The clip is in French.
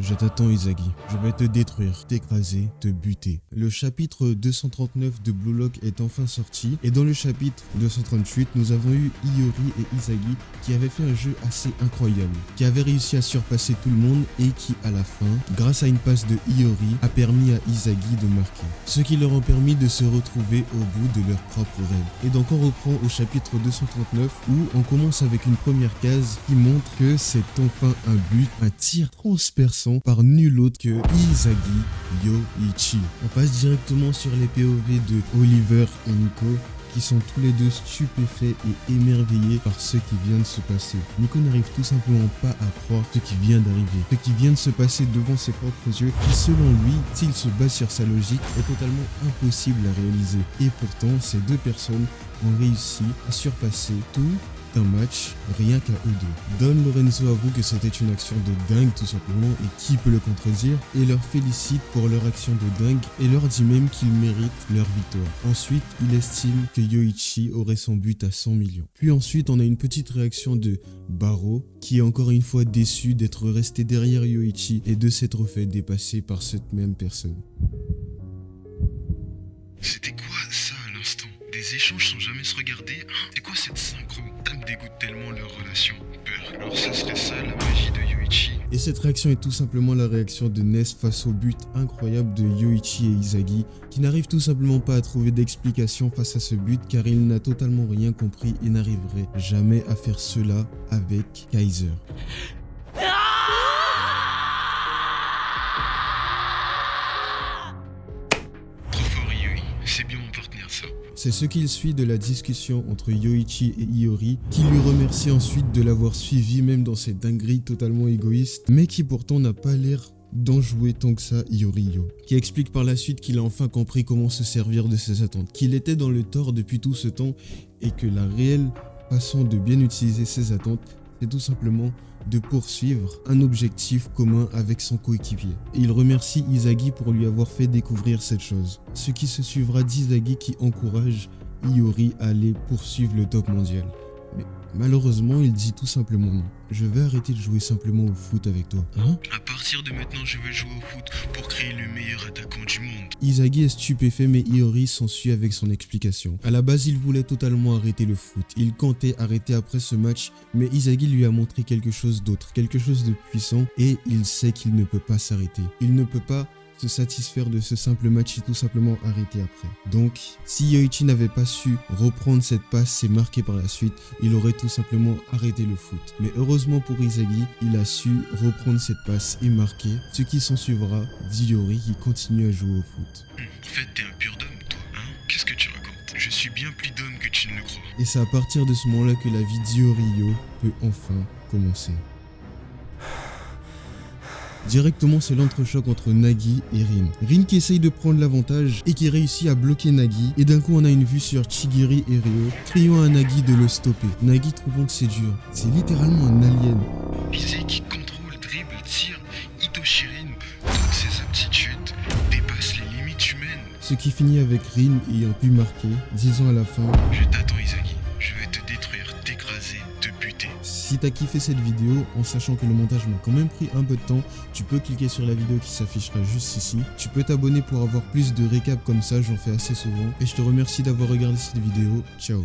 Je t'attends Izagi, je vais te détruire, t'écraser, te buter. Le chapitre 239 de Blue Lock est enfin sorti et dans le chapitre 238, nous avons eu Iori et Izagi qui avaient fait un jeu assez incroyable, qui avaient réussi à surpasser tout le monde et qui à la fin, grâce à une passe de Iori, a permis à Izagi de marquer. Ce qui leur a permis de se retrouver au bout de leur propre rêve. Et donc on reprend au chapitre 239 où on commence avec une première case qui montre que c'est enfin un but, un tir transperçant par nul autre que Izagi Yoichi. On passe directement sur les POV de Oliver et Nico qui sont tous les deux stupéfaits et émerveillés par ce qui vient de se passer. Nico n'arrive tout simplement pas à croire ce qui vient d'arriver, ce qui vient de se passer devant ses propres yeux, qui selon lui, s'il se base sur sa logique, est totalement impossible à réaliser. Et pourtant, ces deux personnes ont réussi à surpasser tout un match rien qu'à eux deux. Don Lorenzo avoue que c'était une action de dingue tout simplement et qui peut le contredire et leur félicite pour leur action de dingue et leur dit même qu'ils méritent leur victoire. Ensuite, il estime que Yoichi aurait son but à 100 millions. Puis ensuite, on a une petite réaction de Baro qui est encore une fois déçu d'être resté derrière Yoichi et de s'être fait dépasser par cette même personne. C'était quoi ça à l'instant? Des échanges sans jamais se regarder? C'est quoi cette synchro? Ça me dégoûte tellement leur relation. Peur. Alors ça serait ça la magie de Yoichi? Et cette réaction est tout simplement la réaction de Ness face au but incroyable de Yoichi et Izagi, qui n'arrivent tout simplement pas à trouver d'explication face à ce but car il n'a totalement rien compris et n'arriverait jamais à faire cela avec Kaiser. Trop fort Yoi, c'est bien mon partenaire ça. C'est ce qu'il suit de la discussion entre Yoichi et Iori, qui lui remercie ensuite de l'avoir suivi même dans ses dingueries totalement égoïstes, mais qui pourtant n'a pas l'air d'en jouer tant que ça Iori-yo, qui explique par la suite qu'il a enfin compris comment se servir de ses attentes, qu'il était dans le tort depuis tout ce temps et que la réelle façon de bien utiliser ses attentes, c'est tout simplement de poursuivre un objectif commun avec son coéquipier. Et il remercie Izagi pour lui avoir fait découvrir cette chose. Ce qui se suivra d'Izagi qui encourage Iori à aller poursuivre le top mondial. Mais malheureusement, il dit tout simplement non. Je vais arrêter de jouer simplement au foot avec toi. Hein? À partir de maintenant, je vais jouer au foot pour créer le meilleur attaquant du monde. Izagi est stupéfait mais Iori s'ensuit avec son explication. À la base, il voulait totalement arrêter le foot. Il comptait arrêter après ce match, mais Izagi lui a montré quelque chose d'autre, quelque chose de puissant et il sait qu'il ne peut pas s'arrêter. Il ne peut pas se satisfaire de ce simple match et tout simplement arrêter après. Donc, si Yoichi n'avait pas su reprendre cette passe et marquer par la suite, il aurait tout simplement arrêté le foot. Mais heureusement pour Izagi, il a su reprendre cette passe et marquer, ce qui s'en suivra d'Iori qui continue à jouer au foot. En fait, t'es un pur d'homme, toi, hein? Qu'est-ce que tu racontes? Je suis bien plus d'homme que tu ne le crois. Et c'est à partir de ce moment-là que la vie d'Iori-yo peut enfin commencer. Directement, c'est l'entrechoc entre Nagi et Rin. Rin qui essaye de prendre l'avantage et qui réussit à bloquer Nagi. Et d'un coup, on a une vue sur Chigiri et Ryo, criant à Nagi de le stopper. Nagi trouvant que c'est dur. C'est littéralement un alien. Visé qui contrôle, dribble, tire, Hitoshirin, toutes ses aptitudes dépassent les limites humaines. Ce qui finit avec Rin ayant pu marquer, disant à la fin: Je t'attends Izagi, je vais te détruire, t'écraser, te buter. Si t'as kiffé cette vidéo, en sachant que le montage m'a quand même pris un peu de temps, tu peux cliquer sur la vidéo qui s'affichera juste ici. Tu peux t'abonner pour avoir plus de récaps comme ça, j'en fais assez souvent. Et je te remercie d'avoir regardé cette vidéo. Ciao.